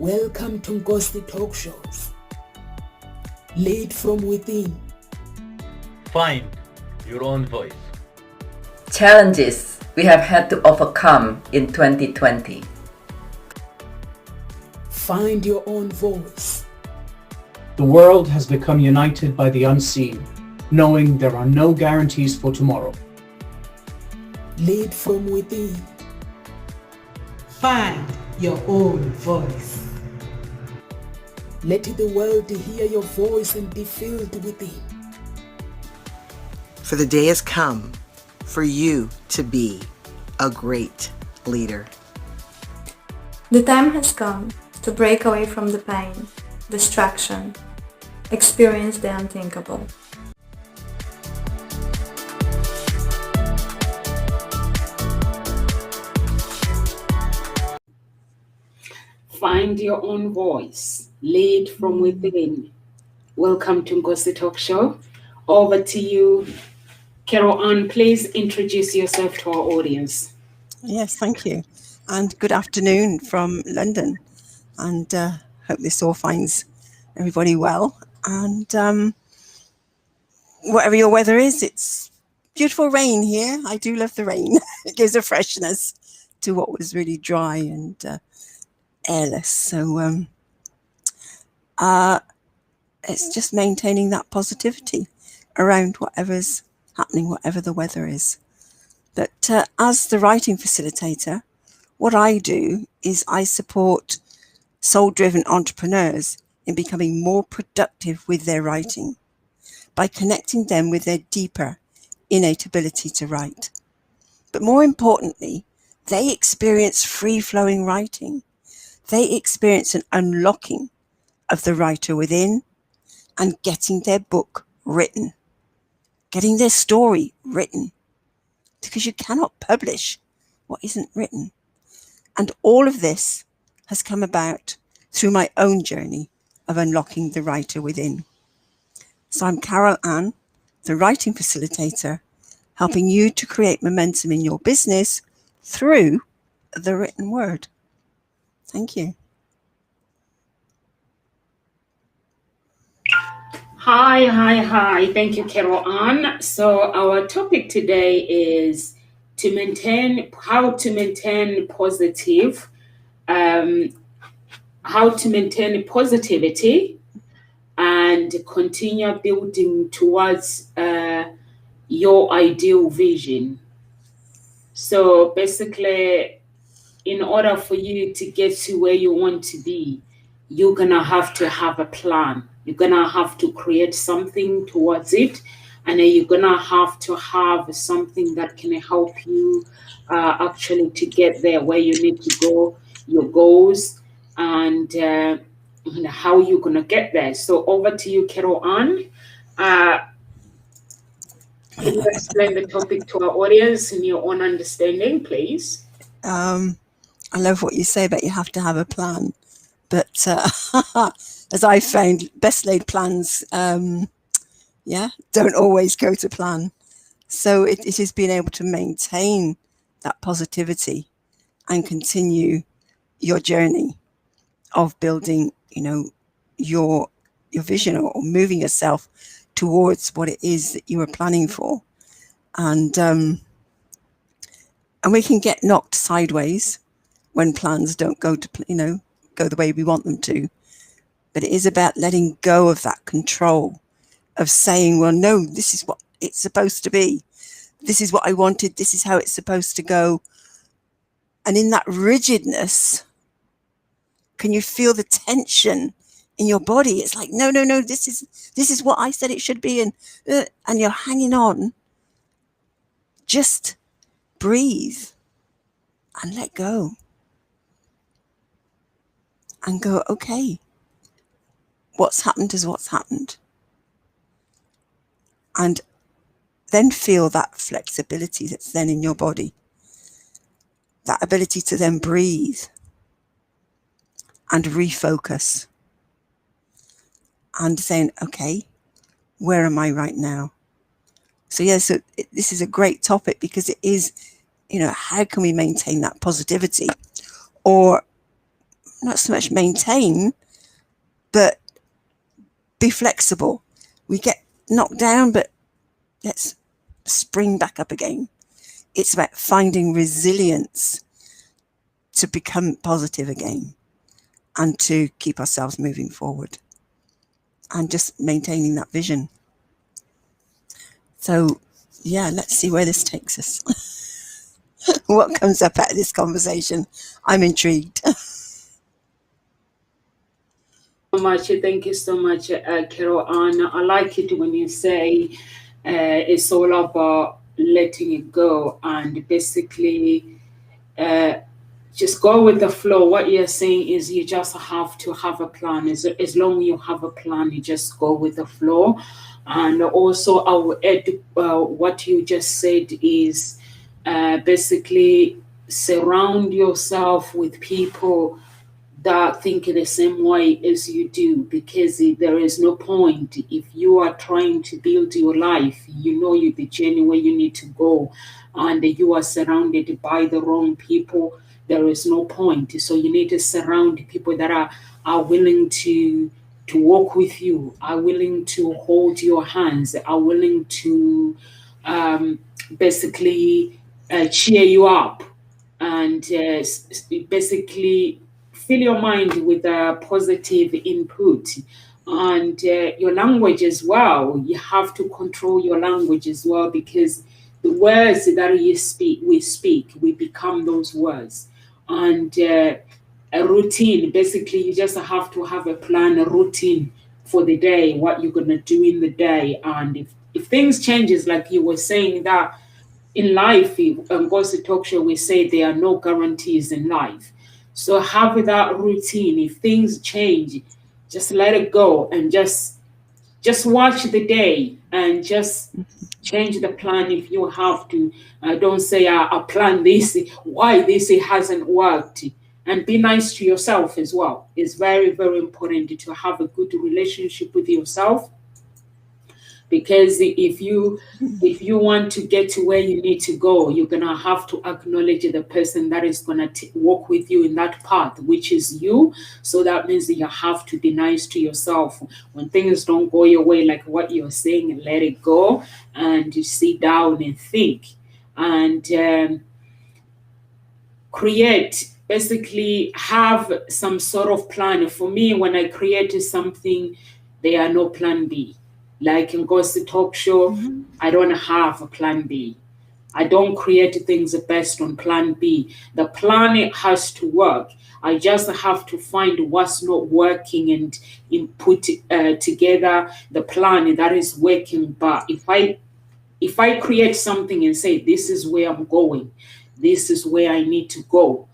Welcome to Ngosi Talk Shows. Lead from within. Find your own voice. Challenges we have had to overcome in 2020. Find your own voice. The world has become united by the unseen, knowing there are no guarantees for tomorrow. Lead from within. Find your own voice. Let the world hear your voice and be filled within. For the day has come for you to be a great leader. The time has come to break away from the pain, distraction, experience the unthinkable. Find your own voice. Lead from within. Welcome to Ngosi Talk Show. Over to you, Carol Ann. Please introduce yourself to our audience. Yes, thank you. And good afternoon from London. And hope this all finds everybody well. And whatever your weather is, it's beautiful rain here. I do love the rain. It gives a freshness to what was really dry and airless. So it's just maintaining that positivity around whatever's happening, whatever the weather is. But as the writing facilitator, what I do is I support soul-driven entrepreneurs in becoming more productive with their writing by connecting them with their deeper innate ability to write. But more importantly, they experience free-flowing writing. They experience an unlocking of the writer within and getting their book written, getting their story written, because you cannot publish what isn't written. And all of this has come about through my own journey of unlocking the writer within. So I'm Carol Ann, the writing facilitator, helping you to create momentum in your business through the written word. Thank you. Hi. Thank you, Carol Ann. So our topic today is how to maintain positivity and continue building towards your ideal vision. So basically, in order for you to get to where you want to be, you're gonna have to have a plan. You're gonna have to create something towards it, and then you're gonna have to have something that can help you actually to get there where you need to go, your goals, and how you're gonna get there. So over to you, Carol Ann. Can you explain the topic to our audience in your own understanding, please? I love what you say about you have to have a plan, but as I found, best laid plans, don't always go to plan. So it is being able to maintain that positivity and continue your journey of building, your vision or moving yourself towards what it is that you were planning for. And we can get knocked sideways when plans don't go the way we want them to. But it is about letting go of that control of saying, well, no, this is what it's supposed to be. This is what I wanted. This is how it's supposed to go. And in that rigidness, can you feel the tension in your body? It's like, no, this is what I said it should be. And you're hanging on. Just breathe and let go. And go, okay, what's happened is what's happened. And then feel that flexibility that's then in your body. That ability to then breathe and refocus. And saying, okay, where am I right now? So this is a great topic because it is, how can we maintain that positivity? Or not so much maintain, but be flexible. We get knocked down, but let's spring back up again. It's about finding resilience to become positive again and to keep ourselves moving forward and just maintaining that vision. So yeah, let's see where this takes us. What comes up out of this conversation? I'm intrigued. Thank you so much, Carol Ann. I like it when you say it's all about letting it go and basically just go with the flow. What you're saying is you just have to have a plan. As long as you have a plan, you just go with the flow. And also I will add what you just said is basically surround yourself with people that think the same way as you do, because there is no point if you are trying to build your life, you know you the journey where you need to go, and you are surrounded by the wrong people, there is no point. So you need to surround people that are willing to walk with you, are willing to hold your hands, are willing to basically cheer you up, and basically fill your mind with a positive input. And your language as well, you have to control your language as well, because the words that we become those words. And a routine, basically you just have to have a plan, a routine for the day, what you're going to do in the day. And if things changes, like you were saying, that in life, goes to talk show, we say there are no guarantees in life. So have that routine. If things change, just let it go and just watch the day and just change the plan if you have to. Don't say I plan this, why this hasn't worked. And be nice to yourself as well. It's very, very important to have a good relationship with yourself. Because if you want to get to where you need to go, you're gonna have to acknowledge the person that is gonna walk with you in that path, which is you. So that means that you have to be nice to yourself. When things don't go your way, like what you're saying, and let it go, and you sit down and think, and create. Basically, have some sort of plan. For me, when I create something, there are no plan B. Like in Ghost Talk Show, I don't have a plan B. I don't create things based on plan B. The plan, it has to work. I just have to find what's not working and put together the plan that is working. But if I create something and say, this is where I'm going, this is where I need to go,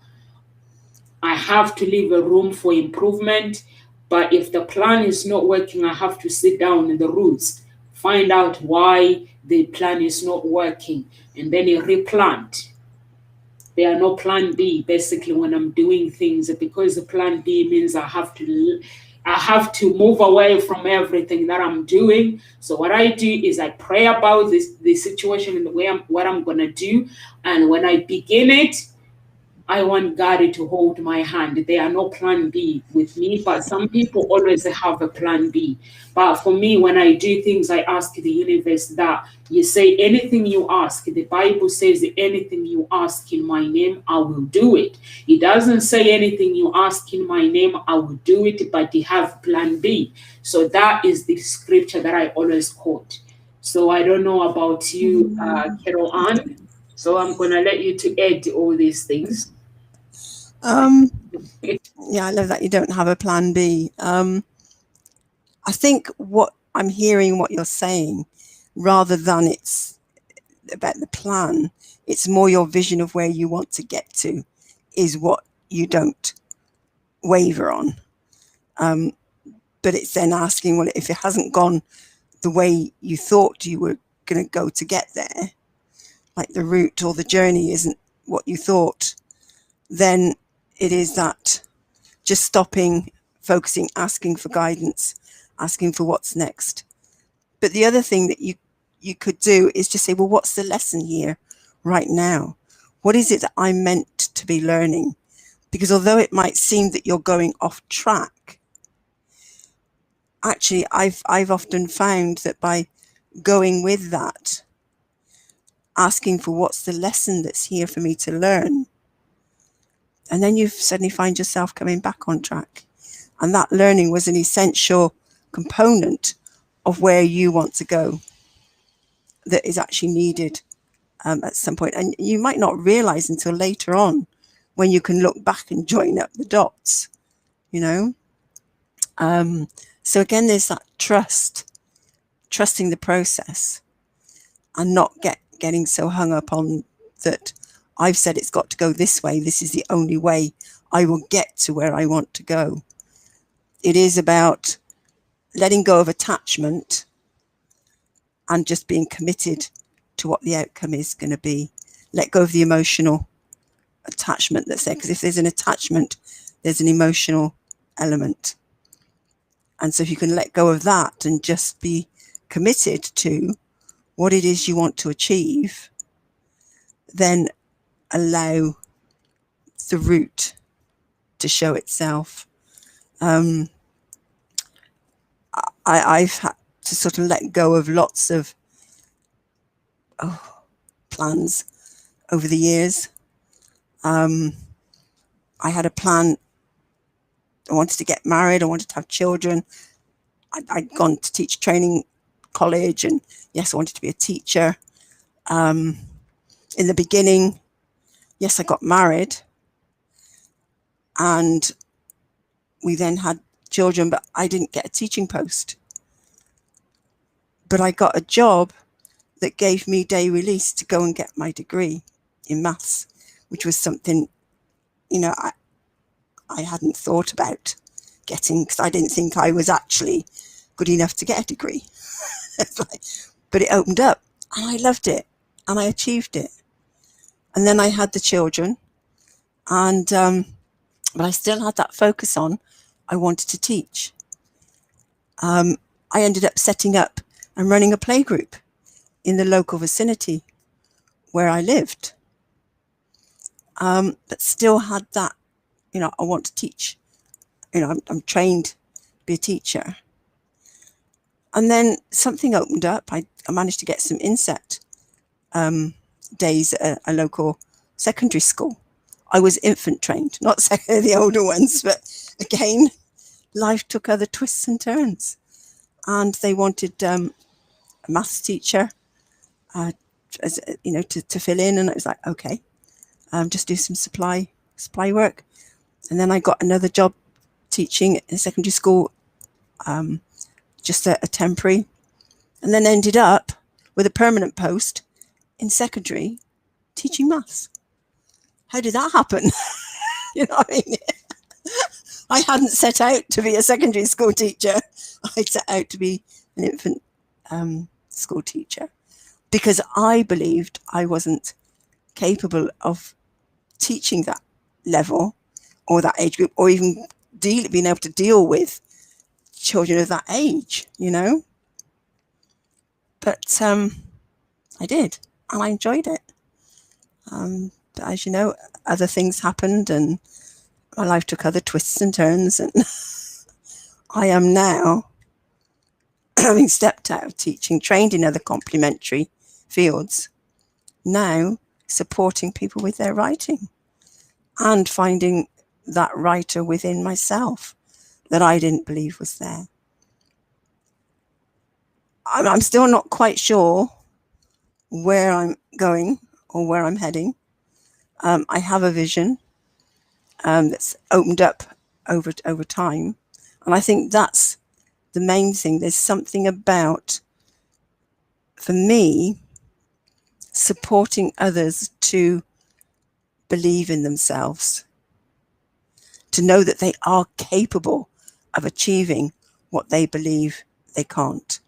I have to leave a room for improvement. But if the plan is not working, I have to sit down in the roots, find out why the plan is not working, and then replant. There are no plan B, basically, when I'm doing things, because the plan B means I have to move away from everything that I'm doing. So what I do is I pray about the situation and what I'm going to do. And when I begin it, I want God to hold my hand. There are no plan B with me, but some people always have a plan B. But for me, when I do things, I ask the universe that you say anything you ask. The Bible says anything you ask in my name, I will do it. It doesn't say anything you ask in my name, I will do it, but they have plan B. So that is the scripture that I always quote. So I don't know about you, Carol Ann. So I'm going to let you to add all these things. Yeah, I love that you don't have a plan B. I think what I'm hearing, what you're saying, rather than it's about the plan, it's more your vision of where you want to get to is what you don't waver on. But it's then asking, well, if it hasn't gone the way you thought you were going to go to get there, like the route or the journey isn't what you thought, then it is that just stopping, focusing, asking for guidance, asking for what's next. But the other thing that you could do is just say, well, what's the lesson here right now? What is it that I'm meant to be learning Because although it might seem that you're going off track, actually I've often found that by going with that, asking for what's the lesson that's here for me to learn, and then you suddenly find yourself coming back on track. And that learning was an essential component of where you want to go that is actually needed at some point. And you might not realize until later on when you can look back and join up the dots, you know. So again, there's that trusting the process and not getting so hung up on that I've said it's got to go this way. This is the only way I will get to where I want to go. It is about letting go of attachment and just being committed to what the outcome is going to be. Let go of the emotional attachment that's there, because if there's an attachment, there's an emotional element. And so if you can let go of that and just be committed to what it is you want to achieve, then allow the route to show itself. I've had to sort of let go of lots of plans over the years. I had a plan. I wanted to get married. I wanted to have children. I'd gone to teach training college, and yes, I wanted to be a teacher. In the beginning, yes, I got married, and we then had children, but I didn't get a teaching post. But I got a job that gave me day release to go and get my degree in maths, which was something, you know, I hadn't thought about getting, because I didn't think I was actually good enough to get a degree. But it opened up, and I loved it, and I achieved it. And then I had the children, and but I still had that focus on I wanted to teach. I ended up setting up and running a playgroup in the local vicinity where I lived, but still had that, you know, I want to teach. You know, I'm trained to be a teacher. And then something opened up. I managed to get some inset days at a local secondary school. I was infant trained, not the older ones, but again, life took other twists and turns. And they wanted a maths teacher, as you know, to fill in, and I was like, okay, just do some supply work. And then I got another job teaching in a secondary school, just a temporary, and then ended up with a permanent post in secondary teaching maths. How did that happen? You know what I mean? I hadn't set out to be a secondary school teacher. I set out to be an infant school teacher because I believed I wasn't capable of teaching that level or that age group, or even being able to deal with children of that age, you know. But I did, and I enjoyed it. But as you know, other things happened, and my life took other twists and turns, and I am now, having stepped out of teaching, trained in other complementary fields, now supporting people with their writing and finding that writer within myself that I didn't believe was there. I'm still not quite sure where I'm going or where I'm heading. I have a vision that's opened up over time, and I think that's the main thing. There's something about, for me, supporting others to believe in themselves, to know that they are capable of achieving what they believe they can't,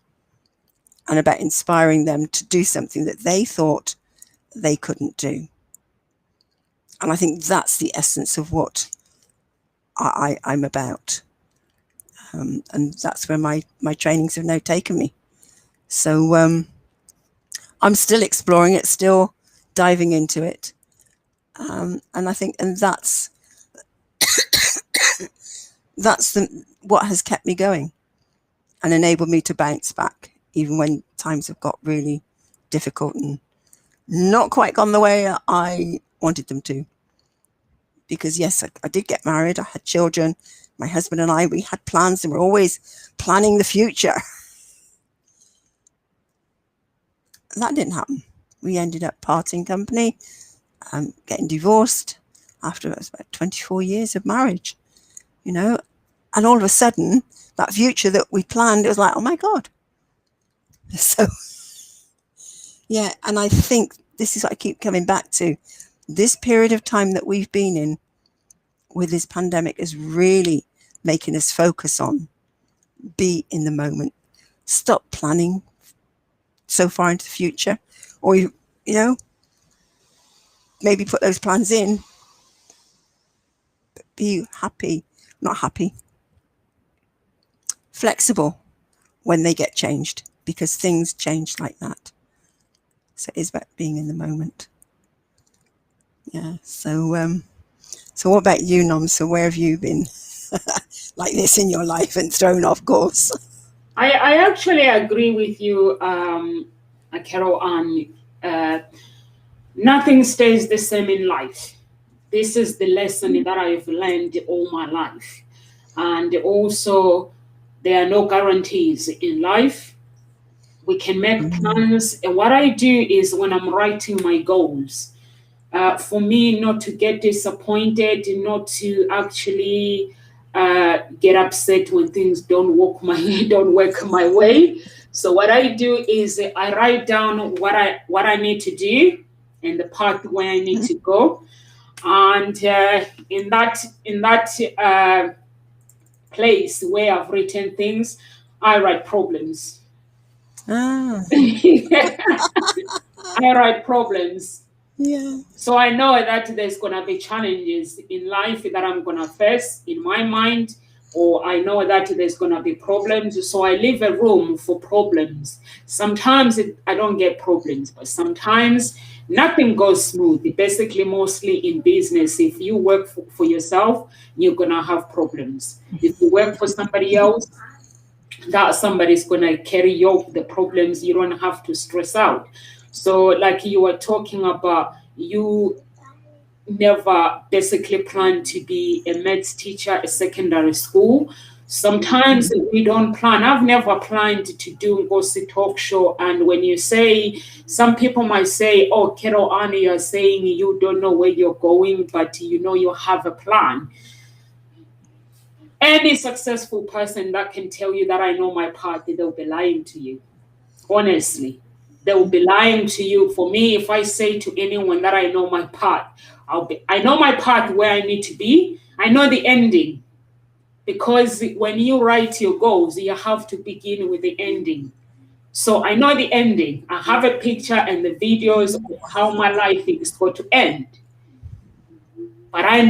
and about inspiring them to do something that they thought they couldn't do. And I think that's the essence of what I'm about. And that's where my trainings have now taken me. So I'm still exploring it, still diving into it. And I think, and that's that's what has kept me going and enabled me to bounce back, even when times have got really difficult and not quite gone the way I wanted them to. Because yes, I did get married, I had children, my husband and I, we had plans and we're always planning the future. That didn't happen. We ended up parting company, getting divorced after it was about 24 years of marriage, you know, and all of a sudden that future that we planned, it was like, oh my God. So yeah, and I think this is what I keep coming back to. This period of time that we've been in with this pandemic is really making us focus on, be in the moment, stop planning so far into the future, or, you know, maybe put those plans in, but be happy, not happy, flexible when they get changed, because things change like that. So it is about being in the moment. Yeah. So what about you, Nom? So where have you been like this in your life and thrown off course? I actually agree with you, Carol Ann. Nothing stays the same in life. This is the lesson that I've learned all my life. And also, there are no guarantees in life. We can make plans. And what I do is when I'm writing my goals, for me not to get disappointed, not to actually get upset when things don't work my way. So what I do is I write down what I need to do and the path where I need to go, and in that place where I've written things, I write problems. I write problems. Yeah. So I know that there's going to be challenges in life that I'm going to face in my mind, or I know that there's going to be problems. So I leave a room for problems. Sometimes I don't get problems, but sometimes nothing goes smooth. Basically, mostly in business, if you work for yourself, you're going to have problems. If you work for somebody else, that somebody's going to carry the problems. You don't have to stress out. So like you were talking about, you never basically plan to be a maths teacher at secondary school. Sometimes we don't plan. I've never planned to do Ngozi talk show. And when you say, some people might say, oh, Carol Ann, you're saying you don't know where you're going, but you know you have a plan. Any successful person that can tell you that I know my path, they'll be lying to you. Honestly, they will be lying to you. For me, if I say to anyone that I know my path, I know my path where I need to be. I know the ending. Because when you write your goals, you have to begin with the ending. So I know the ending. I have a picture and the videos of how my life is going to end. But I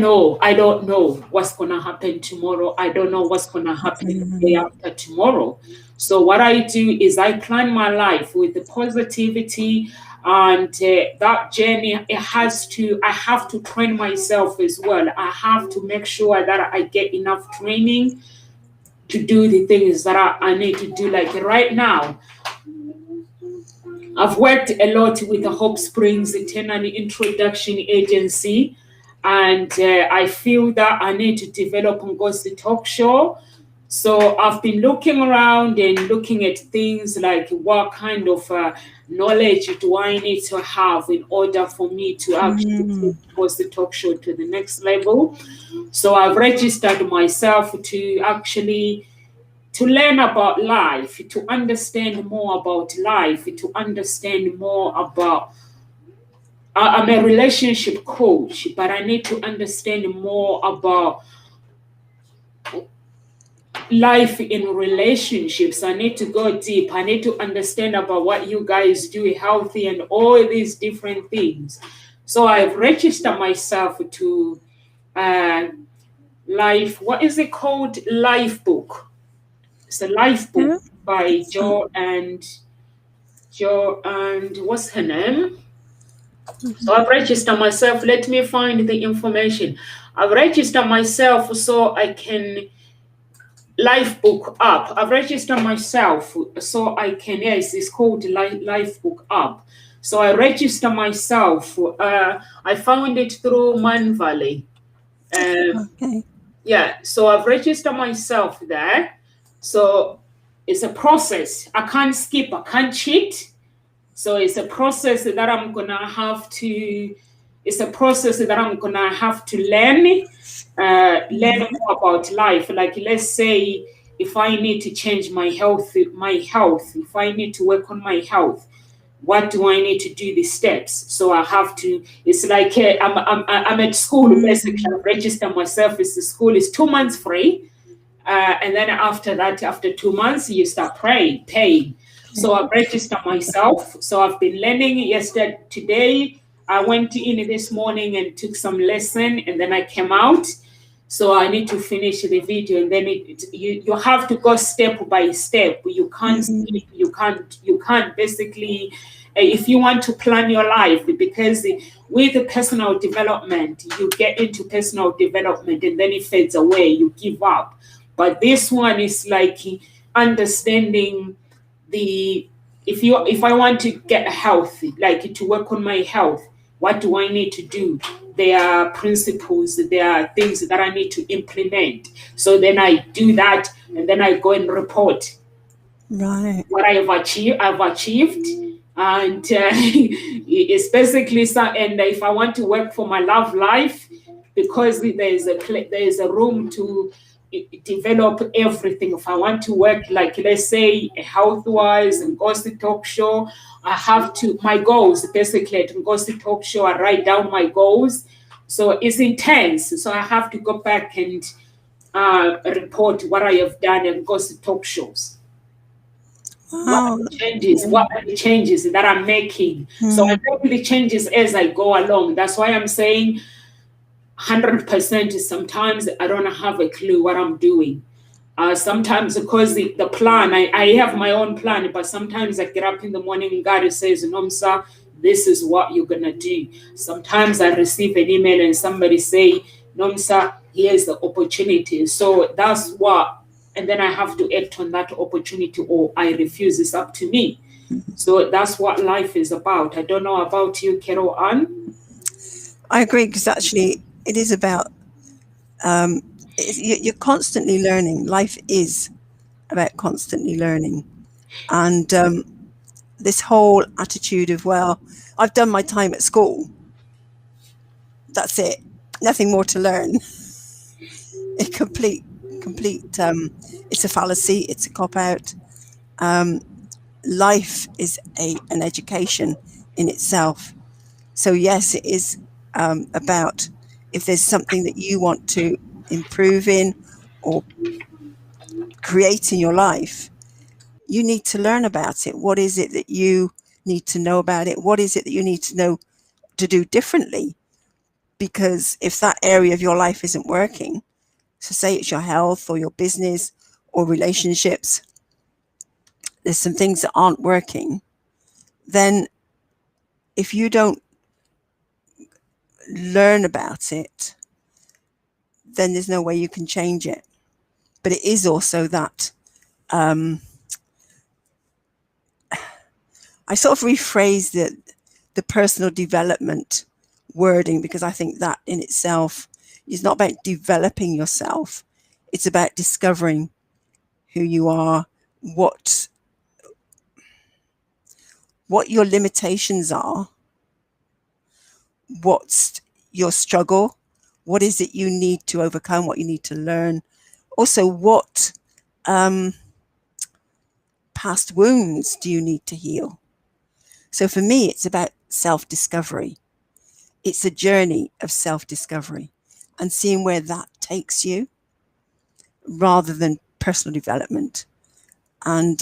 don't know what's going to happen tomorrow. I don't know what's going to happen the day after tomorrow. So what I do is I plan my life with the positivity, and that journey, I have to train myself as well. I have to make sure that I get enough training to do the things that I need to do. Like right now, I've worked a lot with the Hope Springs Tenant Introduction Agency. And I feel that I need to develop Ngozi talk show. So I've been looking around and looking at things like what kind of knowledge do I need to have in order for me to actually take Ngozi talk show to the next level. So I've registered myself to learn about life, to understand more about life, to understand more about I'm a relationship coach, but I need to understand more about life in relationships. I need to go deep. I need to understand about what you guys do, healthy, and all these different things. So I've registered myself to life. What is it called? Life book. It's a life book by Joe and what's her name? So I've registered myself. Let me find the information. I've registered myself so I can life book app. I've registered myself so I can, yes, it's called life book app. So I register myself. I found it through Man Valley. Okay. Yeah, so I've registered myself there. So it's a process. I can't skip, I can't cheat. So it's a process that I'm gonna have to, learn more about life. Like, let's say if I need to change my health, if I need to work on my health, what do I need to do, the steps? So I have to, it's like I'm at school, basically. I register myself as the school is 2 months free. And then after that, after 2 months, you start paying. So I register myself. So I've been learning. Today, I went in this morning and took some lesson, and then I came out. So I need to finish the video, and then you have to go step by step. You can't skip. You can't basically, if you want to plan your life, because with the personal development, you get into personal development and then it fades away. You give up. But this one is like understanding if I want to get healthy, like to work on my health, what do I need to do? There are principles, there are things that I need to implement. So then I do that, and then I go and report Right. what I've achieved. And it's basically and if I want to work for my love life, because there's a room to develop everything. If I want to work, like, let's say, health-wise and Ngozi Talk Show, I have to, my goals, basically, at Ngozi Talk Show, I write down my goals. So it's intense. So I have to go back and report what I have done at Ngozi Talk Shows. Wow. What are the changes that I'm making? So I make the changes as I go along. That's why I'm saying 100%. Sometimes I don't have a clue what I'm doing. Sometimes, because the plan, I have my own plan, but sometimes I get up in the morning and God says, Nomsa, this is what you're going to do. Sometimes I receive an email and somebody say, Nomsa, here's the opportunity. So that's what, and then I have to act on that opportunity, or I refuse. It's up to me. So that's what life is about. I don't know about you, Carol Ann. I agree, because actually it is about, you're constantly learning. Life is about constantly learning. And this whole attitude of, well, I've done my time at school. That's it. Nothing more to learn. A complete, it's a fallacy. It's a cop-out. Life is an education in itself. So yes, it is about, if there's something that you want to improve in or create in your life, you need to learn about it. What is it that you need to know about it? What is it that you need to know to do differently? Because if that area of your life isn't working, so say it's your health or your business or relationships, there's some things that aren't working, then if you don't learn about it, then there's no way you can change it. But it is also that I sort of rephrase the personal development wording, because I think that in itself is not about developing yourself. It's about discovering who you are, what your limitations are, what's your struggle, what is it you need to overcome, what you need to learn. Also, what past wounds do you need to heal? So for me, it's about self-discovery. It's a journey of self-discovery and seeing where that takes you rather than personal development. And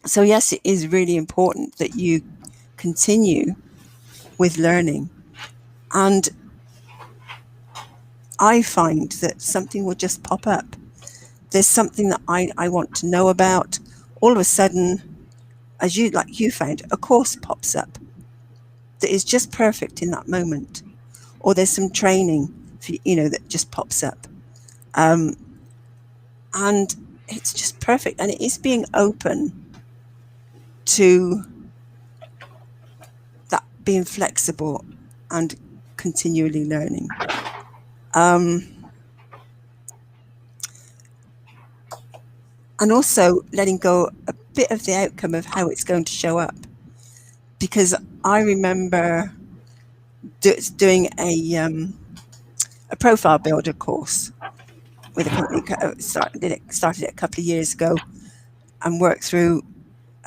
so yes, it is really important that you continue with learning. And I find that something will just pop up. There's something that I want to know about. All of a sudden, as you found, a course pops up that is just perfect in that moment. Or there's some training, that just pops up. And And it's just perfect. And it is being open to that, being flexible and continually learning. And also letting go a bit of the outcome of how it's going to show up. Because I remember doing a profile builder course with a company, started it a couple of years ago, and worked through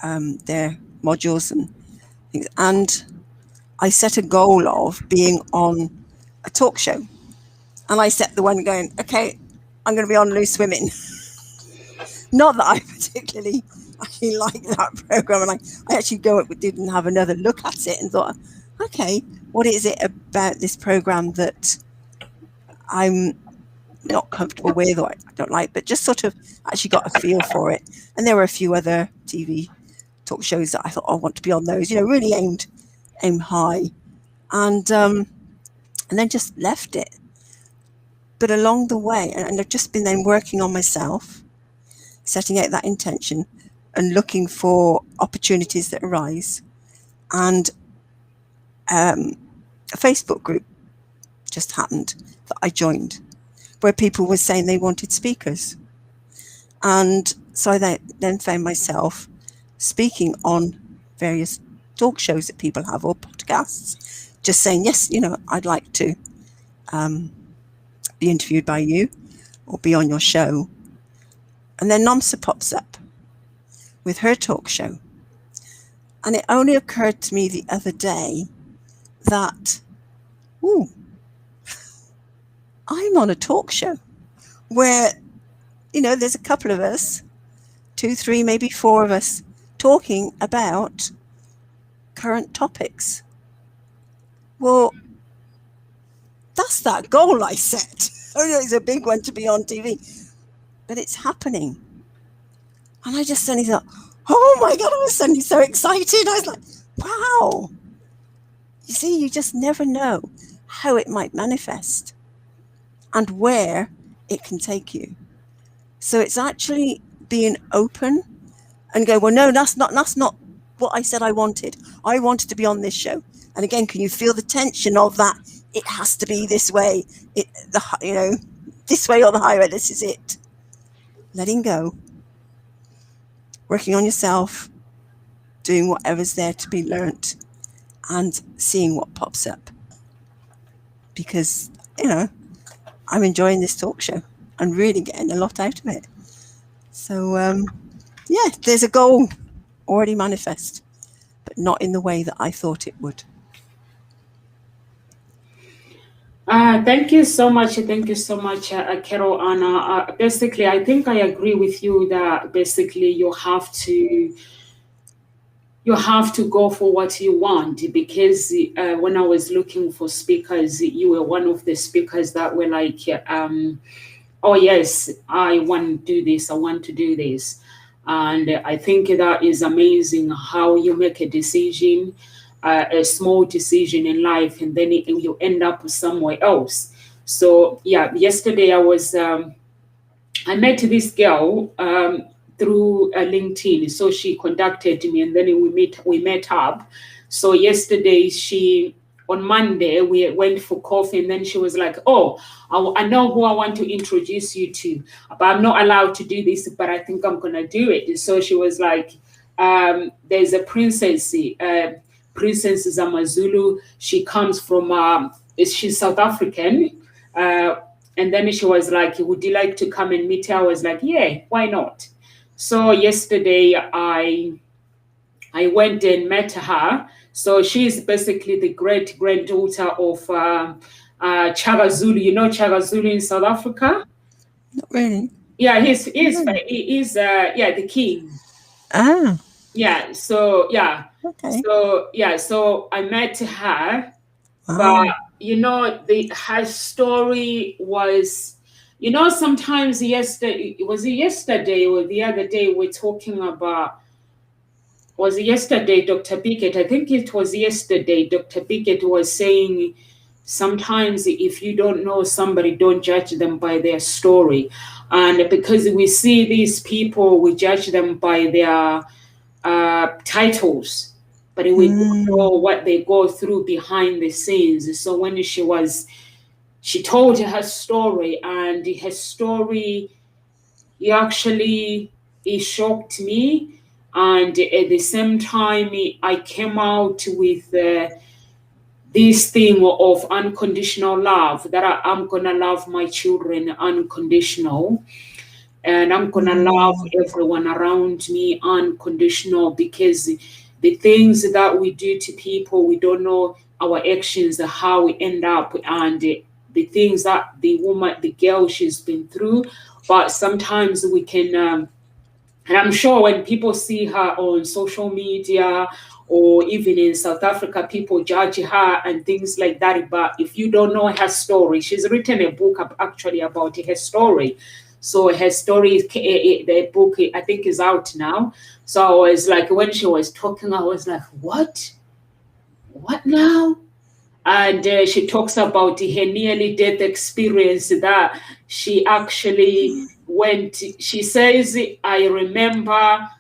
their modules and things. And I set a goal of being on a talk show. And I set the one going, okay, I'm going to be on Loose Women. Not that I particularly actually like that program, and I actually did and have another look at it and thought, okay, what is it about this program that I'm not comfortable with or I don't like, but just sort of actually got a feel for it. And there were a few other TV talk shows that I thought, I want to be on those, really aim high, and then just left it. But along the way, and I've just been then working on myself, setting out that intention and looking for opportunities that arise. And a Facebook group just happened that I joined, where people were saying they wanted speakers. And so I then found myself speaking on various talk shows that people have, or podcasts, just saying, yes, I'd like to be interviewed by you or be on your show. And then Nomsa pops up with her talk show. And it only occurred to me the other day that, I'm on a talk show where, there's a couple of us, 2, 3, maybe 4 of us, talking about current topics. Well, that's that goal I set. It's a big one to be on TV. But it's happening. And I just suddenly thought, oh my God, I was suddenly so excited. I was like, wow. You see, you just never know how it might manifest and where it can take you. So it's actually being open and go, well, no, that's not what I said I wanted. I wanted to be on this show. And again, can you feel the tension of that? It has to be this way. This way or the highway. This is it. Letting go, working on yourself, doing whatever's there to be learnt, and seeing what pops up. Because, I'm enjoying this talk show and really getting a lot out of it. So, there's a goal already manifest, but not in the way that I thought it would. Thank you so much. Thank you so much, Carol. Anna. Basically, I think I agree with you that basically you have to go for what you want, because when I was looking for speakers, you were one of the speakers that were like, oh yes, I want to do this. I want to do this. And I think that is amazing how you make a decision, a small decision in life, and then you end up somewhere else. So yeah, yesterday I met this girl through LinkedIn. So she contacted me, and then we met up. So yesterday on Monday, we went for coffee, and then she was like, oh, I know who I want to introduce you to, but I'm not allowed to do this, but I think I'm going to do it. So she was like, there's a princess, Princess Zamazulu. She comes from, she's South African. And then she was like, would you like to come and meet her? I was like, yeah, why not? So yesterday I went and met her. So she's basically the great granddaughter of Chaga Zulu. You know Chaga Zulu in South Africa? Not really. Yeah, he's the king. Ah. Yeah. So yeah. Okay. So yeah. So I met her, Wow. but her story was, sometimes yesterday or the other day we're talking about. Was it yesterday, Dr. Bickett? I think it was yesterday. Dr. Bickett was saying sometimes if you don't know somebody, don't judge them by their story. And because we see these people, we judge them by their titles, but we don't know what they go through behind the scenes. So when she told her story, and her story it shocked me. And at the same time, I came out with this thing of unconditional love, that I'm gonna love my children unconditional, and I'm gonna love everyone around me unconditional, because the things that we do to people, we don't know our actions, how we end up, and the things that the girl, she's been through. But sometimes we can, and I'm sure when people see her on social media, or even in South Africa, people judge her and things like that. But if you don't know her story, she's written a book actually about her story. So her story, the book, I think, is out now. So I was like, when she was talking, I was like, what? What now? And she talks about her nearly death experience that she actually went. She says, I remember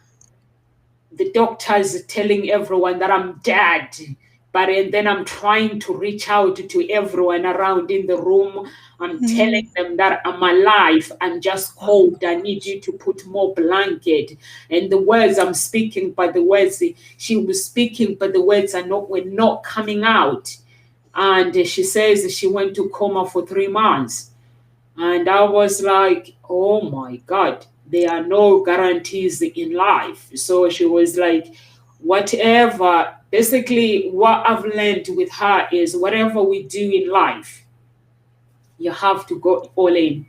the doctors telling everyone that I'm dead, but and then I'm trying to reach out to everyone around in the room. I'm telling them that I'm alive. I'm just cold. I need you to put more blanket. And the words I'm speaking, but the words she was speaking, but the words were not coming out. And she says she went to coma for 3 months. And I was like, oh my God, there are no guarantees in life. So she was like, whatever, basically what I've learned with her is whatever we do in life, you have to go all in.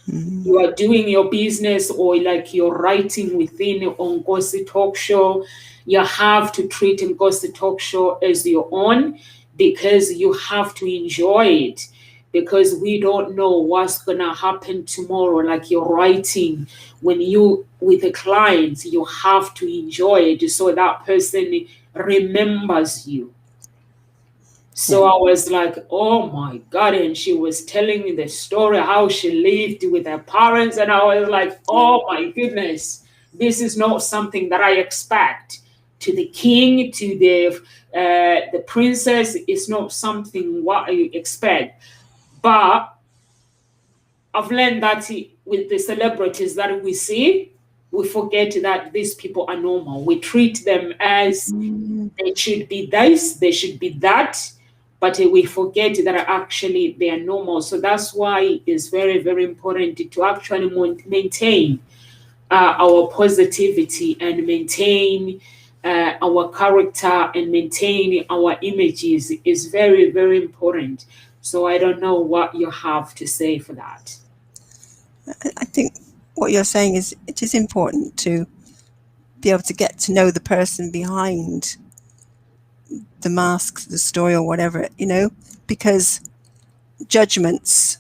You are doing your business, or like you're writing within Ngozi Talk Show, you have to treat Ngozi Talk Show as your own, because you have to enjoy it, because we don't know what's gonna happen tomorrow. Like you're writing, when you with a client, you have to enjoy it so that person remembers you. So I was like, oh my God. And she was telling me the story, how she lived with her parents. And I was like, oh my goodness, this is not something that I expect. To the king, to the princess, it's not something what I expect. But I've learned that with the celebrities that we see, we forget that these people are normal. We treat them as they should be this, they should be that, but we forget that actually they are normal. So that's why it's very, very important to actually maintain our positivity, and maintain our character, and maintain our images is very, very important. So I don't know what you have to say for that. I think what you're saying is it is important to be able to get to know the person behind the mask, the story, or whatever, because judgments,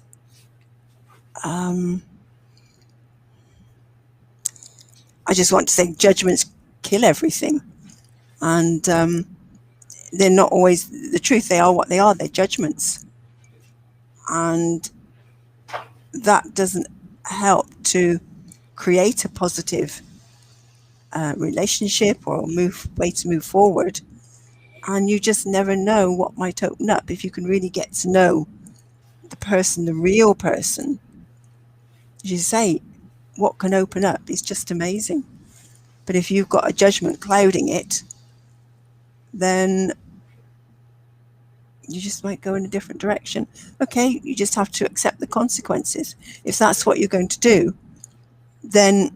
I just want to say judgments kill everything. And they're not always the truth. They are what they are. They're judgments. And that doesn't help to create a positive relationship or way to move forward. And you just never know what might open up if you can really get to know the person, the real person. As you say, what can open up is just amazing. But if you've got a judgment clouding it, then you just might go in a different direction. Okay, you just have to accept the consequences. If that's what you're going to do, then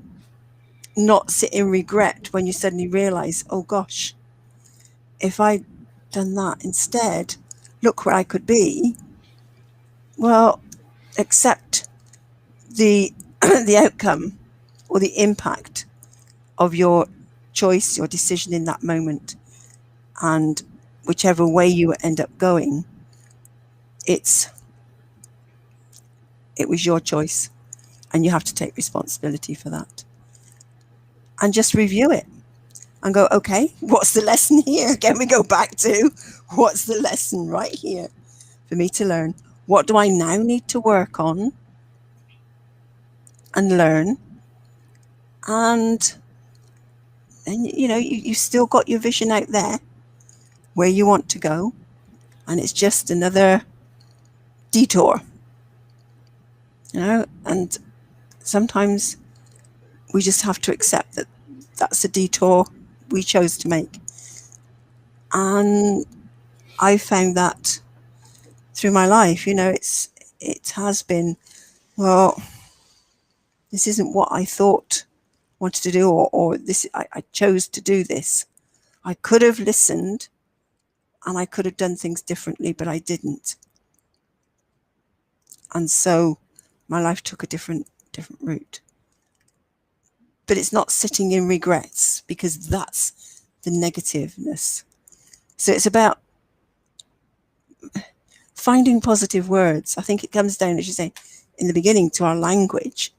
not sit in regret when you suddenly realize, oh gosh, if I'd done that instead, look where I could be. Well, accept the the outcome or the impact of your choice, your decision in that moment. And whichever way you end up going, it was your choice, and you have to take responsibility for that. And just review it and go, okay, what's the lesson here? Can we go back to what's the lesson right here? for me to learn. What do I now need to work on and learn? And you know, you've still got your vision out there where you want to go, and it's just another detour, you know. And sometimes we just have to accept that that's a detour we chose to make. And I found that through my life, you know, it has been, well, this isn't what I thought wanted to do, or this, I chose to do this. I could have listened and I could have done things differently, but I didn't. And so my life took a different route. But it's not sitting in regrets, because that's the negativeness. So it's about finding positive words. I think it comes down, as you say, in the beginning, to our language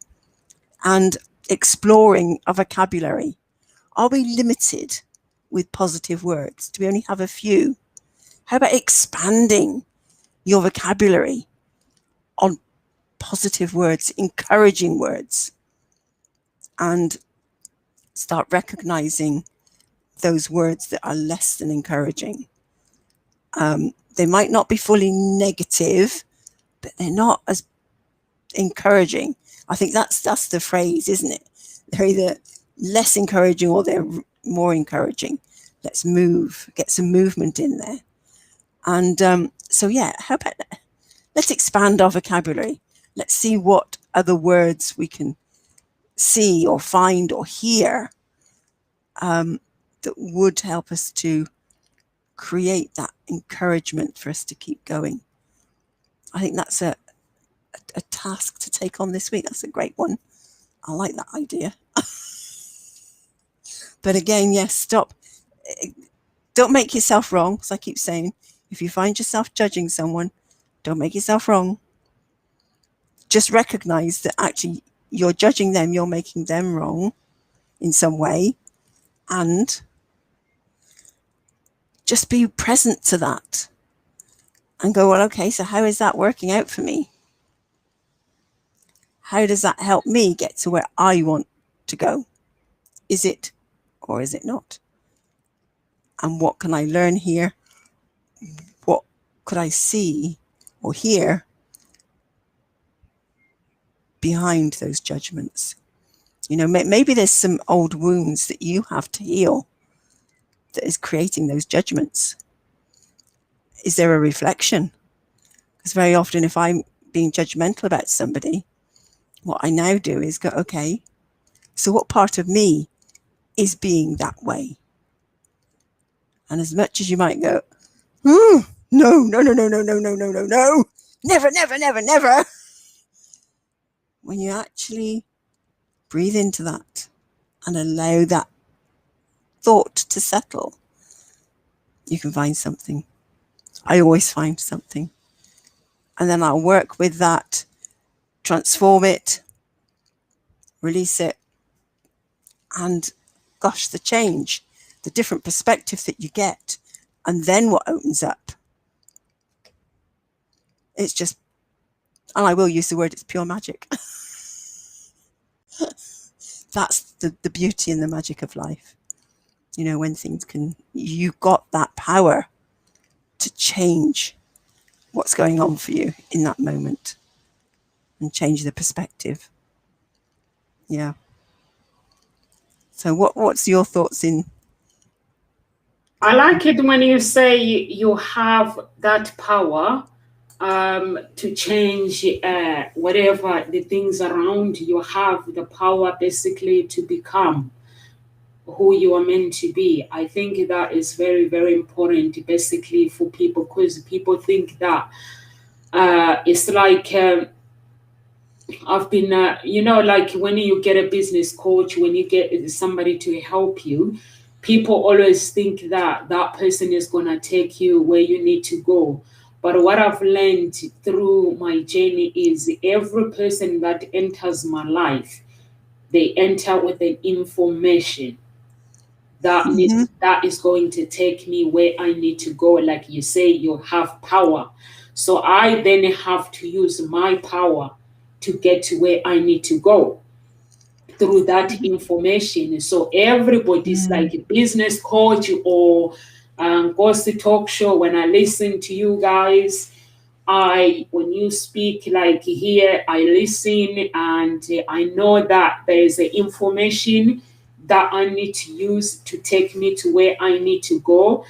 and exploring a vocabulary. Are we limited with positive words? Do we only have a few? How about expanding your vocabulary on positive words, encouraging words, and start recognizing those words that are less than encouraging? They might not be fully negative, but they're not as encouraging. I think that's the phrase, isn't it? They're either less encouraging or they're more encouraging. Let's get some movement in there. And so, yeah, how about that? Let's expand our vocabulary. Let's see what other words we can see or find or hear that would help us to create that encouragement for us to keep going. I think that's a task to take on this week. That's a great one. I like that idea. But again, yes, stop. Don't make yourself wrong, as I keep saying. If you find yourself judging someone, don't make yourself wrong. Just recognize that actually you're judging them, you're making them wrong in some way, and just be present to that and go, well, okay, so how is that working out for me? How does that help me get to where I want to go? Is it or is it not? And what can I learn here? What could I see or hear behind those judgments? You know, maybe there's some old wounds that you have to heal that is creating those judgments. Is there a reflection? Because very often if I'm being judgmental about somebody, what I now do is go, okay, so what part of me is being that way? And as much as you might go, no, never. When you actually breathe into that and allow that thought to settle, you can find something. I always find something. And then I'll work with that, transform it, release it, and gosh, the change, the different perspective that you get, and then what opens up. It's just, and I will use the word, it's pure magic. That's the beauty and the magic of life. You know, when things you got that power to change what's going on for you in that moment and change the perspective. Yeah. So what's your thoughts in? I like it when you say you have that power to change whatever the things around you. You have the power basically to become who you are meant to be. I think that is very, very important basically for people, because people think that it's like I've been, you know, like when you get a business coach, when you get somebody to help you, people always think that that person is going to take you where you need to go. But what I've learned through my journey is every person that enters my life, they enter with an information that that is going to take me where I need to go. Like you say, you have power. So I then have to use my power to get to where I need to go through that information. So everybody's like a business coach or goes to talk show. When I listen to you guys, when you speak like here, I listen and I know that there is information that I need to use to take me to where I need to go.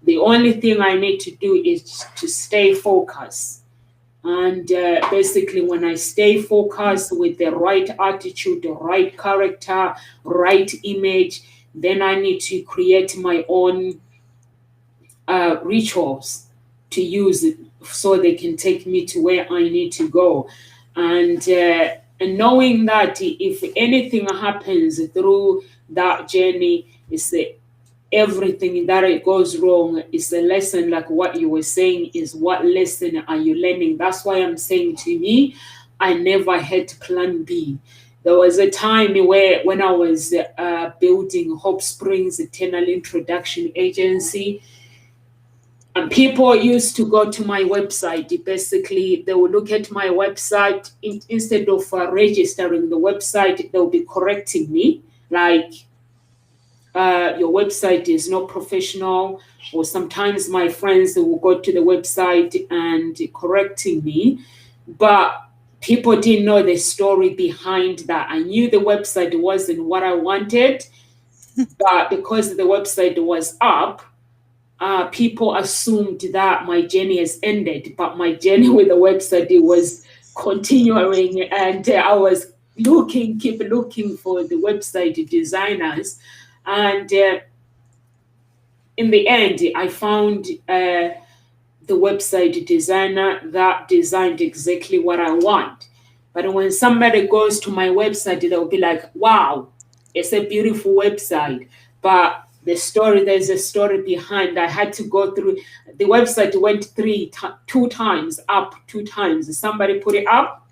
The only thing I need to do is to stay focused. And basically, when I stay focused with the right attitude, the right character, right image, then I need to create my own rituals to use it so they can take me to where I need to go. And knowing that if anything happens through that journey, it's everything that it goes wrong is a lesson, like what you were saying, is what lesson are you learning? That's why I'm saying, to me, I never had plan B. There was a time where when I was building Hope Springs Eternal Introduction Agency, and people used to go to my website. Basically, they will look at my website. Instead of registering the website, they'll be correcting me, like, your website is not professional. Or sometimes my friends will go to the website and correcting me, but people didn't know the story behind that. I knew the website wasn't what I wanted, but because the website was up, people assumed that my journey has ended, but my journey with the website, it was continuing, and I was keep looking for the website designers. And in the end, I found the website designer that designed exactly what I want. But when somebody goes to my website, they'll be like, wow, it's a beautiful website. But there's a story behind. I had to go through. The website went two times up. Somebody put it up,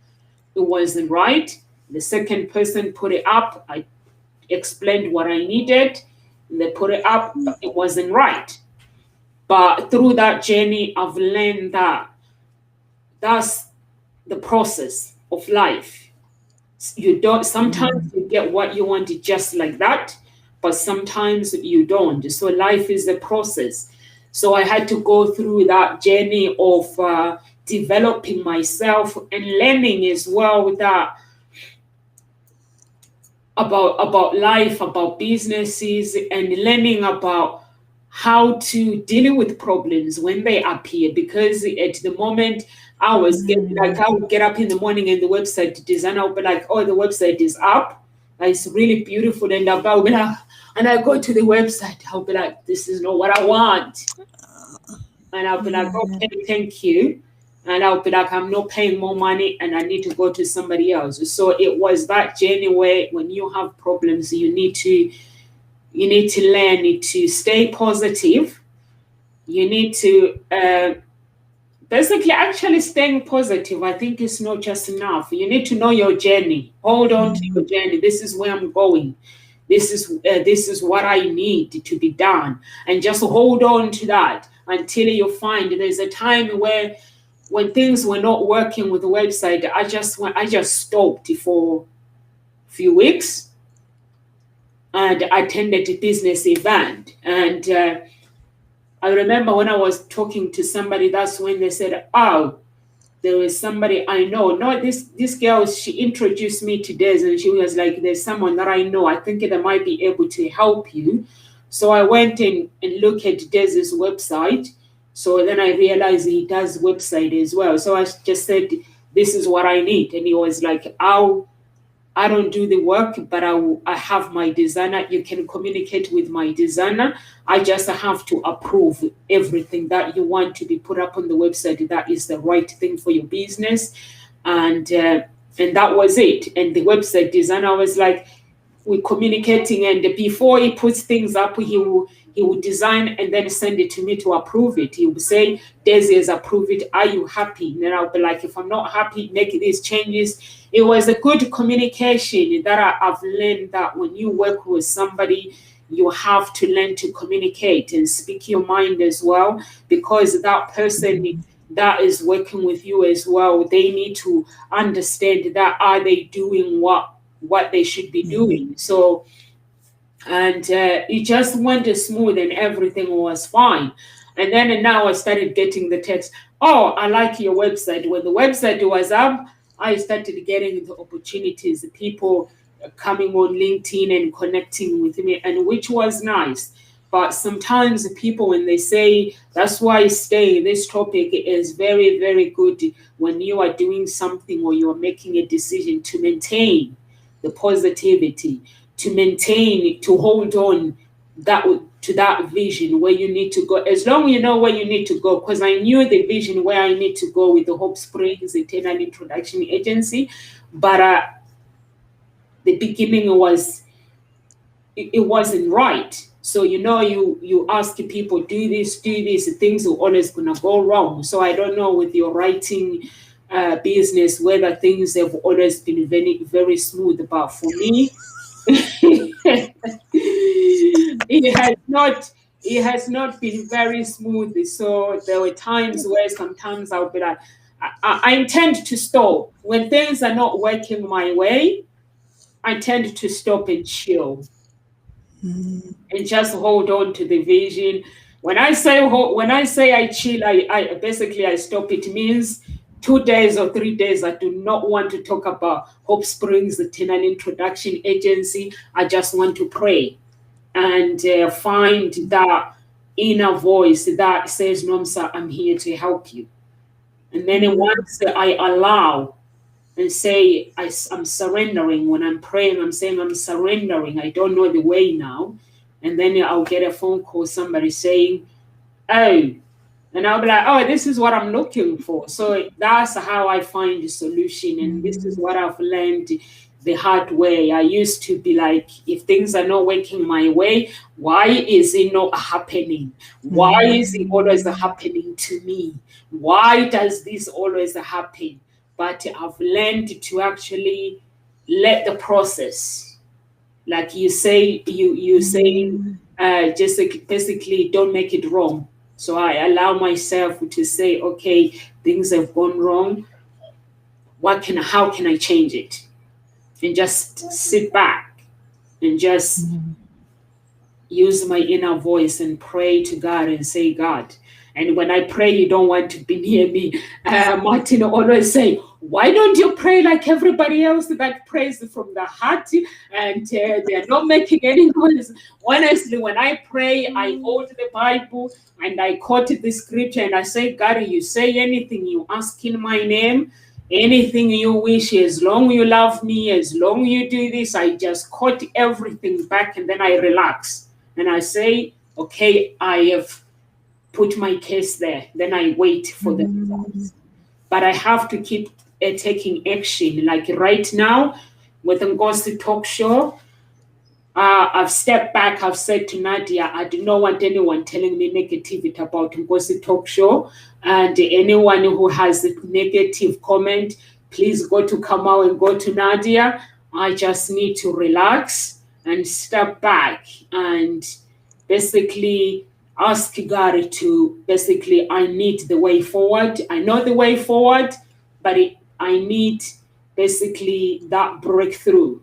it wasn't right. The second person put it up, I explained what I needed, and they put it up, it wasn't right. But through that journey, I've learned that that's the process of life. Sometimes you get what you want just like that, but sometimes you don't. So life is a process. So I had to go through that journey of developing myself and learning as well that about life, about businesses, and learning about how to deal with problems when they appear. Because at the moment, I was I would get up in the morning and the website designer would be like, oh, the website is up. It's really beautiful. And I'll be like, and I go to the website, I'll be like, this is not what I want. And I'll be like, okay, thank you. And I'll be like, I'm not paying more money and I need to go to somebody else. So it was that journey where when you have problems, you need to learn to stay positive. You need to basically actually staying positive. I think it's not just enough. You need to know your journey. Hold on to your journey. This is where I'm going. This is what I need to be done. And just hold on to that until you find there's a time where when things were not working with the website, I just stopped for a few weeks and attended a business event. And I remember when I was talking to somebody, that's when they said, oh, there was somebody I know. No, this girl, she introduced me to Des, and she was like, there's someone that I know. I think they might be able to help you. So I went in and looked at Des's website. So then I realized he does website as well. So I just said, this is what I need. And he was like, I don't do the work, but I have my designer. You can communicate with my designer. I just have to approve everything that you want to be put up on the website. That is the right thing for your business. And that was it. And the website designer was like, we're communicating. And before he puts things up, he will design and then send it to me to approve it. He will say, Daisy has approved it. Are you happy? And then I'll be like, if I'm not happy, make these changes. It was a good communication that I've learned that when you work with somebody, you have to learn to communicate and speak your mind as well, because that person that is working with you as well, they need to understand that are they doing what they should be doing. So, and it just went smooth and everything was fine. And then now I started getting the text, oh, I like your website. When the website was up, I started getting the opportunities, the people coming on LinkedIn and connecting with me, and which was nice. But sometimes people, when they say, that's why staying, this topic is very, very good when you are doing something or you're making a decision, to maintain the positivity, to maintain, to hold on that to that vision where you need to go, as long as you know where you need to go. Because I knew the vision where I need to go with the Hope Springs Eternal Introduction Agency, but the beginning was, it wasn't right. So you ask people, do this, things are always gonna go wrong. So I don't know with your writing business whether things have always been very, very smooth, but for me, it has not been very smooth. So there were times where sometimes I'll be like, I intend to stop when things are not working my way. I tend to stop and chill and just hold on to the vision. When I say I chill, I basically I stop. It means 2 days or 3 days, I do not want to talk about Hope Springs Eternal Introduction Agency. I just want to pray and find that inner voice that says, Nomsa, I'm here to help you. And then once I allow and say, I'm surrendering, when I'm praying, I'm saying I'm surrendering. I don't know the way now. And then I'll get a phone call, somebody saying, oh, and I'll be like, oh, this is what I'm looking for. So that's how I find the solution. And this is what I've learned the hard way. I used to be like, if things are not working my way, why is it not happening? Why is it always happening to me? Why does this always happen? But I've learned to actually let the process, like you say, just basically don't make it wrong. So I allow myself to say, okay, things have gone wrong. How can I change it? And just sit back and just use my inner voice and pray to God and say, God. And when I pray, you don't want to be near me. Martin always say, why don't you pray like everybody else that prays from the heart and they're not making any noise? Honestly, when I pray, I hold the Bible and I quote the scripture and I say, God, you say anything you ask in my name, anything you wish, as long you love me, as long you do this, I just quote everything back and then I relax. And I say, okay, I have put my case there. Then I wait for the results. But I have to keep taking action. Like right now, with Ngozi Talk Show, I've stepped back. I've said to Nadia, I do not want anyone telling me negativity about Ngozi Talk Show. And anyone who has a negative comment, please go to Kamau and go to Nadia. I just need to relax and step back and basically ask God to I need the way forward. I know the way forward, but I need basically that breakthrough